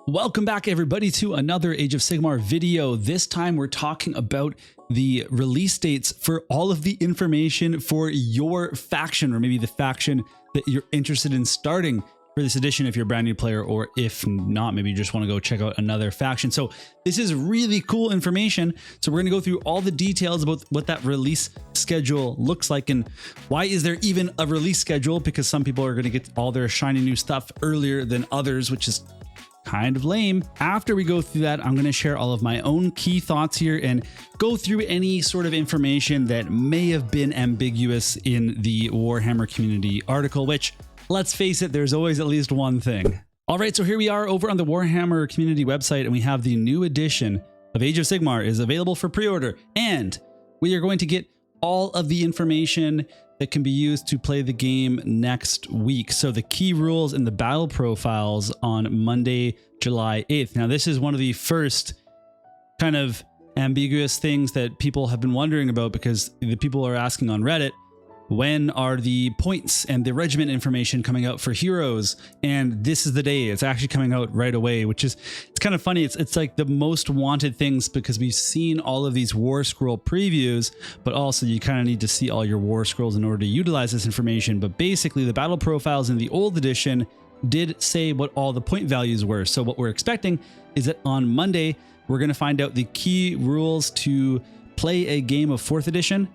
Welcome back everybody to another Age of Sigmar video. This time we're talking about the release dates for all of the information for your faction, or maybe the faction that you're interested in starting for this edition if you're a brand new player, or if not, maybe you just want to go check out another faction. So this is really cool information. So we're going to go through all the details about what that release schedule looks like and why is there even a release schedule, because some people are going to get all their shiny new stuff earlier than others, which is kind of lame. After we go through that, I'm going to share all of my own key thoughts here and go through any sort of information that may have been ambiguous in the Warhammer community article, which, let's face it, there's always at least one thing. All right, so here we are over on the Warhammer community website, and we have the new edition of Age of Sigmar is available for pre-order, and we are going to get all of the information that can be used to play the game next week. So the key rules and the battle profiles on Monday, July 8th. Now, this is one of the first kind of ambiguous things that people have been wondering about, because the people are asking on Reddit, when are the points and the regiment information coming out for heroes? And this is the day. It's actually coming out right away, which is, it's kind of funny. It's like the most wanted things, because we've seen all of these war scroll previews, but also you kind of need to see all your war scrolls in order to utilize this information. But basically the battle profiles in the old edition did say what all the point values were. So what we're expecting is that on Monday, we're going to find out the key rules to play a game of 4th edition.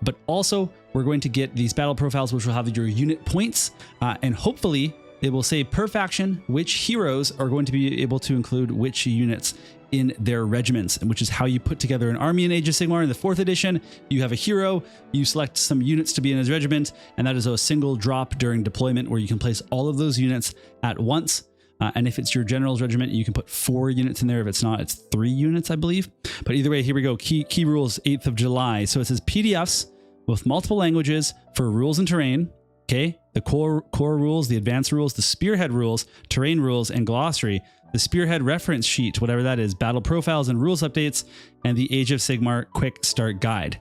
But also we're going to get these battle profiles, which will have your unit points, and hopefully it will say per faction which heroes are going to be able to include which units in their regiments, which is how you put together an army in Age of Sigmar. In the 4th edition, you have a hero, you select some units to be in his regiment, and that is a single drop during deployment where you can place all of those units at once. And if it's your general's regiment, you can put 4 units in there. If it's not, it's 3 units, I believe. But either way, here we go. Key rules, 8th of July. So it says PDFs with multiple languages for rules and terrain. Okay, the core rules, the advanced rules, the spearhead rules, terrain rules, and glossary. The spearhead reference sheet, whatever that is, battle profiles and rules updates, and the Age of Sigmar quick start guide.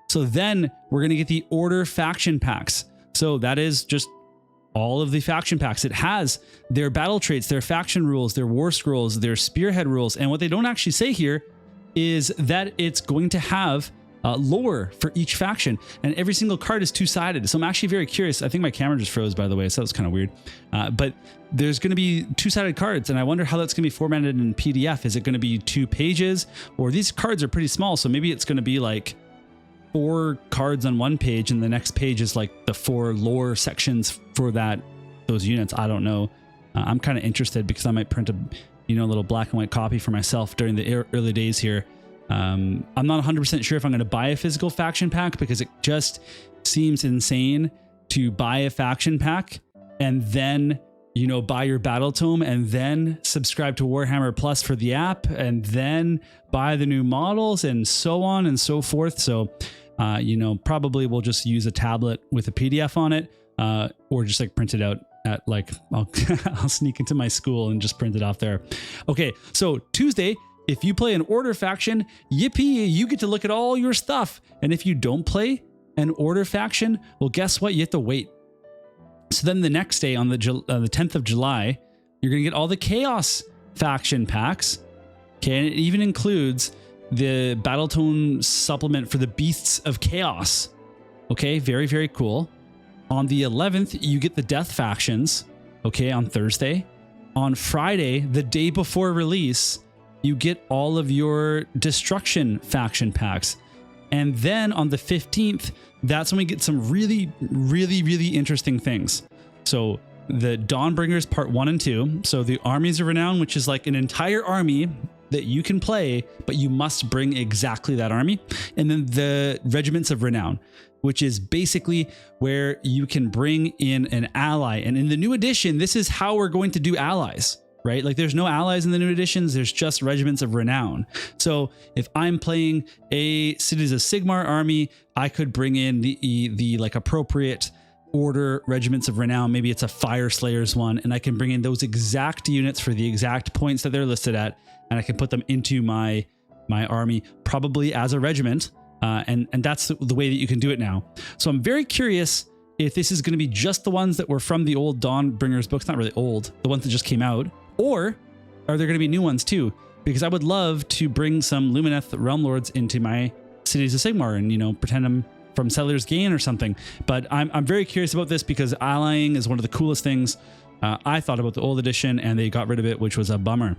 So then we're going to get the order faction packs. So that is just all of the faction packs. It has their battle traits, their faction rules, their war scrolls, their spearhead rules. And what they don't actually say here is that it's going to have lore for each faction, and every single card is 2-sided. So I'm actually very curious. I think my camera just froze, by the way, so that was kind of weird. But there's going to be 2-sided cards, and I wonder how that's going to be formatted in PDF. Is it going to be 2 pages, or these cards are pretty small, so maybe it's going to be like 4 cards on one page, and the next page is like the 4 lore sections for those units. I don't know. I'm kind of interested, because I might print a little black and white copy for myself during the early days here. I'm not 100% sure if I'm going to buy a physical faction pack, because it just seems insane to buy a faction pack and then buy your battletome and then subscribe to Warhammer Plus for the app and then buy the new models and so on and so forth. So probably we'll just use a tablet with a PDF on it, or just like print it out at I'll sneak into my school and just print it off there. Okay, so Tuesday, if you play an order faction, yippee, you get to look at all your stuff. And if you don't play an order faction, well, guess what? You have to wait. So then the next day, on the 10th of July, you're going to get all the chaos faction packs. Okay, and it even includes the battletome supplement for the Beasts of Chaos. Okay, very, very cool. On the 11th, you get the death factions. Okay, on Thursday. On Friday, the day before release, you get all of your destruction faction packs. And then on the 15th, that's when we get some really, really, really interesting things. So the Dawnbringers part 1 and 2. So the armies of renown, which is like an entire army that you can play, but you must bring exactly that army. And then the regiments of renown, which is basically where you can bring in an ally. And in the new edition, this is how we're going to do allies. Right? Like there's no allies in the new editions. There's just regiments of renown. So if I'm playing a Cities of Sigmar army, I could bring in the like appropriate order regiments of renown. Maybe it's a Fire Slayers one, and I can bring in those exact units for the exact points that they're listed at, and I can put them into my army, probably as a regiment. And that's the way that you can do it now. So I'm very curious if this is going to be just the ones that were from the old Dawnbringers books, not really old, the ones that just came out, or are there going to be new ones too? Because I would love to bring some Lumineth Realm Lords into my Cities of Sigmar and, you know, pretend I'm from Settler's Gain or something. But I'm very curious about this because allying is one of the coolest things I thought about the old edition, and they got rid of it, which was a bummer.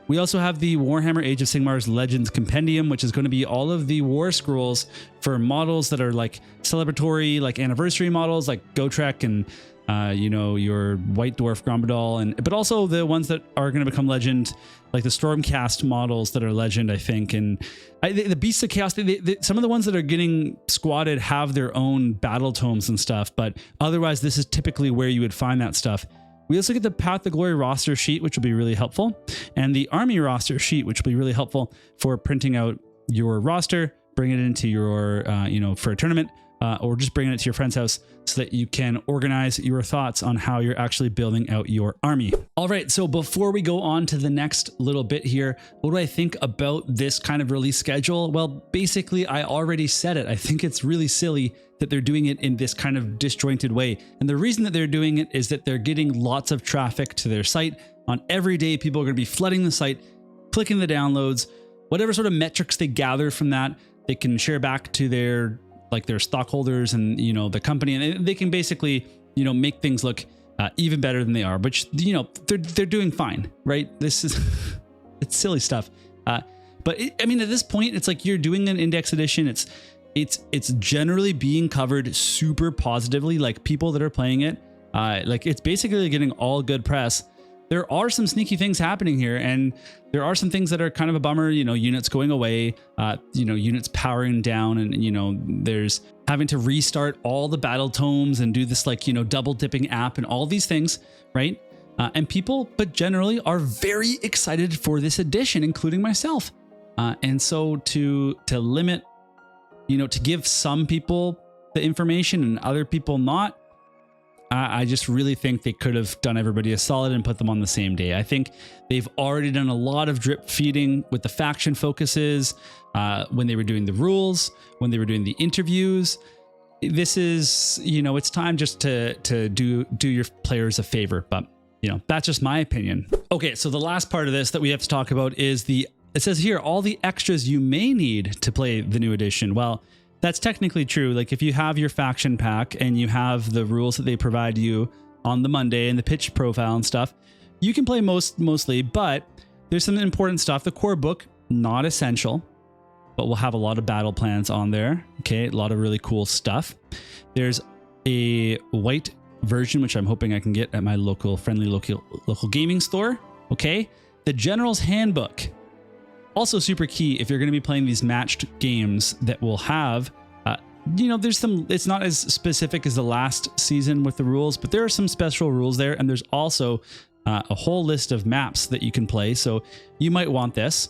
We also have the Warhammer Age of Sigmar's Legends Compendium, which is going to be all of the war scrolls for models that are like celebratory, like anniversary models, like Gotrek and you know, your White Dwarf Grombadal, but also the ones that are going to become legend, like the Stormcast models that are legend, I think. And the Beasts of Chaos, some of the ones that are getting squatted have their own battle tomes and stuff, but otherwise this is typically where you would find that stuff. We also get the Path to Glory roster sheet, which will be really helpful, and the Army roster sheet, which will be really helpful for printing out your roster, bringing it into your, you know, for a tournament, or just bringing it to your friend's house so that you can organize your thoughts on how you're actually building out your army. All right, so before we go on to the next little bit here, what do I think about this kind of release schedule? Well, basically, I already said it. I think it's really silly that they're doing it in this kind of disjointed way. And the reason that they're doing it is that they're getting lots of traffic to their site. On every day, people are going to be flooding the site, clicking the downloads, whatever sort of metrics they gather from that, they can share back to their stockholders and, you know, the company, and they can basically, you know, make things look even better than they are, which, you know, they're doing fine, right? This is it's silly stuff. But I mean, at this point, it's like you're doing an index edition. It's generally being covered super positively. Like people that are playing it, like it's basically getting all good press. There are some sneaky things happening here, and there are some things that are kind of a bummer, you know, units going away, you know, units powering down, and, you know, there's having to restart all the battle tomes and do this, like, you know, double dipping app and all these things, right? And people, but generally are very excited for this edition, including myself. And so to limit, you know, to give some people the information and other people not, I just really think they could have done everybody a solid and put them on the same day. I think they've already done a lot of drip feeding with the faction focuses, when they were doing the rules, when they were doing the interviews. This is, you know, it's time just to do your players a favor, but, you know, that's just my opinion. Okay, so the last part of this that we have to talk about is it says here, all the extras you may need to play the new edition. Well, that's technically true. Like if you have your faction pack and you have the rules that they provide you on the Monday and the pitch profile and stuff, you can play mostly, but there's some important stuff. The core book, not essential, but we'll have a lot of battle plans on there. Okay, a lot of really cool stuff. There's a white version, which I'm hoping I can get at my local gaming store. Okay, the General's Handbook. Also super key if you're going to be playing these matched games that will have, you know, there's some, it's not as specific as the last season with the rules, but there are some special rules there. And there's also a whole list of maps that you can play. So you might want this.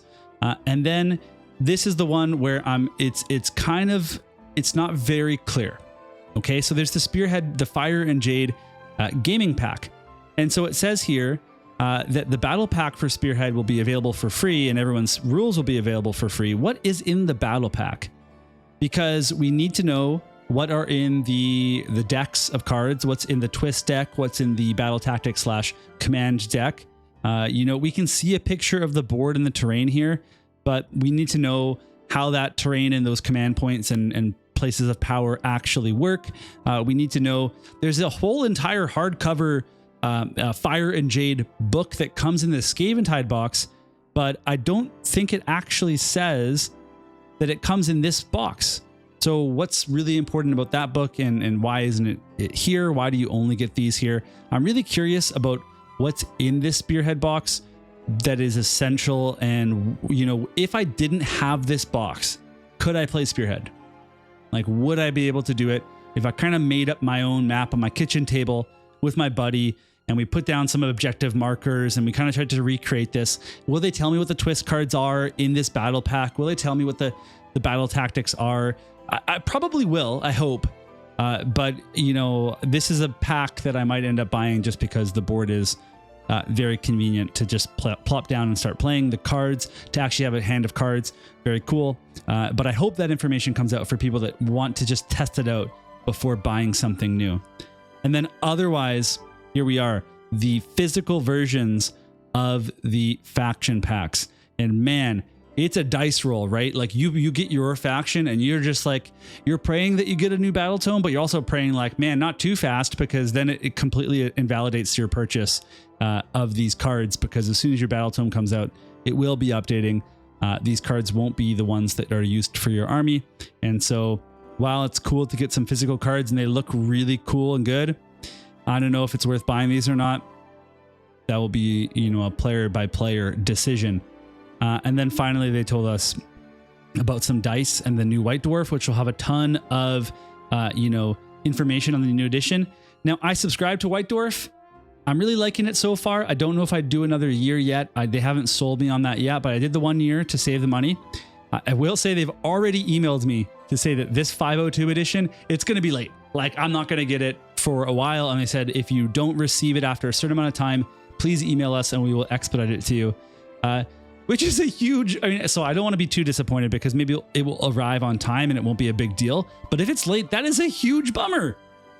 And then this is the one where it's not very clear. Okay. So there's the Spearhead, the Fire and Jade gaming pack. And so it says here, that the battle pack for Spearhead will be available for free and everyone's rules will be available for free. What is in the battle pack? Because we need to know what are in the decks of cards, what's in the twist deck, what's in the battle tactics / command deck. You know, we can see a picture of the board and the terrain here, but we need to know how that terrain and those command points and places of power actually work. We need to know there's a whole entire hardcover Fire and Jade book that comes in the Scaventide box, but I don't think it actually says that it comes in this box. So what's really important about that book, and why isn't it here? Why do you only get these here? I'm really curious about what's in this Spearhead box that is essential. And, you know, if I didn't have this box, could I play Spearhead? Like, would I be able to do it if I kind of made up my own map on my kitchen table with my buddy and we put down some objective markers and we kind of tried to recreate this? Will they tell me what the twist cards are in this battle pack? Will they tell me what the battle tactics are? I probably will, I hope. But, you know, this is a pack that I might end up buying just because the board is very convenient to just plop down and start playing. The cards, to actually have a hand of cards, very cool. But I hope that information comes out for people that want to just test it out before buying something new. And then otherwise, here we are, the physical versions of the faction packs. And man, it's a dice roll, right? Like you get your faction and you're just like, you're praying that you get a new battletome, but you're also praying like, man, not too fast, because then it completely invalidates your purchase of these cards, because as soon as your battletome comes out, it will be updating. These cards won't be the ones that are used for your army. And so while it's cool to get some physical cards and they look really cool and good, I don't know if it's worth buying these or not. That will be, you know, a player by player decision. And then finally, they told us about some dice and the new White Dwarf, which will have a ton of, you know, information on the new edition. Now, I subscribe to White Dwarf. I'm really liking it so far. I don't know if I'd do another year yet. They haven't sold me on that yet, but I did the 1 year to save the money. I will say they've already emailed me to say that this 502 edition, it's going to be late. Like, I'm not going to get it for a while. And they said, if you don't receive it after a certain amount of time, please email us and we will expedite it to you. Which is a huge, I mean, so I don't want to be too disappointed, because maybe it will arrive on time and it won't be a big deal. But if it's late, that is a huge bummer.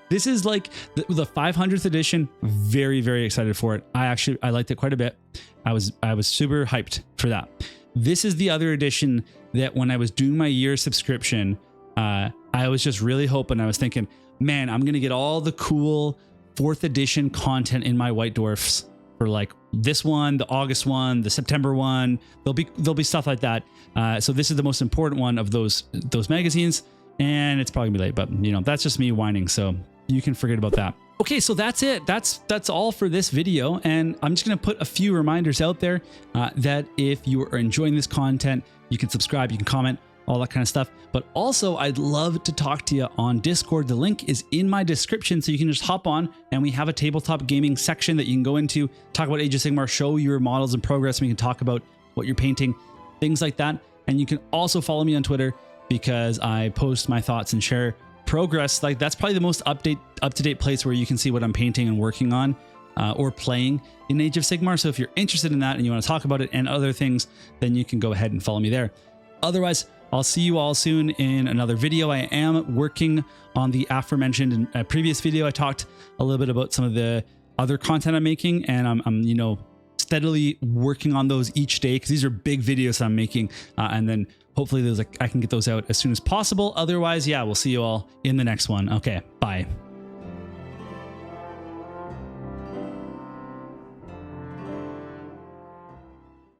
This is like the 500th edition. Very, very excited for it. I liked it quite a bit. I was super hyped for that. This is the other edition that when I was doing my year subscription, I was just really hoping, I was thinking, man, I'm going to get all the cool 4th edition content in my White Dwarfs for like this one, the August one, the September one. There'll be stuff like that. So this is the most important one of those magazines, and it's probably gonna be late, but you know, that's just me whining. So you can forget about that. Okay, so that's it. That's all for this video. And I'm just gonna put a few reminders out there that if you are enjoying this content, you can subscribe, you can comment, all that kind of stuff. But also, I'd love to talk to you on Discord. The link is in my description, so you can just hop on, and we have a tabletop gaming section that you can go into, talk about Age of Sigmar, show your models in progress, and we can talk about what you're painting, things like that. And you can also follow me on Twitter, because I post my thoughts and share progress. Like, that's probably the most up-to-date place where you can see what I'm painting and working on or playing in Age of Sigmar. So if you're interested in that and you want to talk about it and other things, then you can go ahead and follow me there. Otherwise, I'll see you all soon in another video. I am working on the aforementioned in a previous video. I talked a little bit about some of the other content I'm making, and I'm you know, steadily working on those each day, because these are big videos that I'm making, and then hopefully I can get those out as soon as possible. Otherwise, yeah, we'll see you all in the next one. Okay, bye.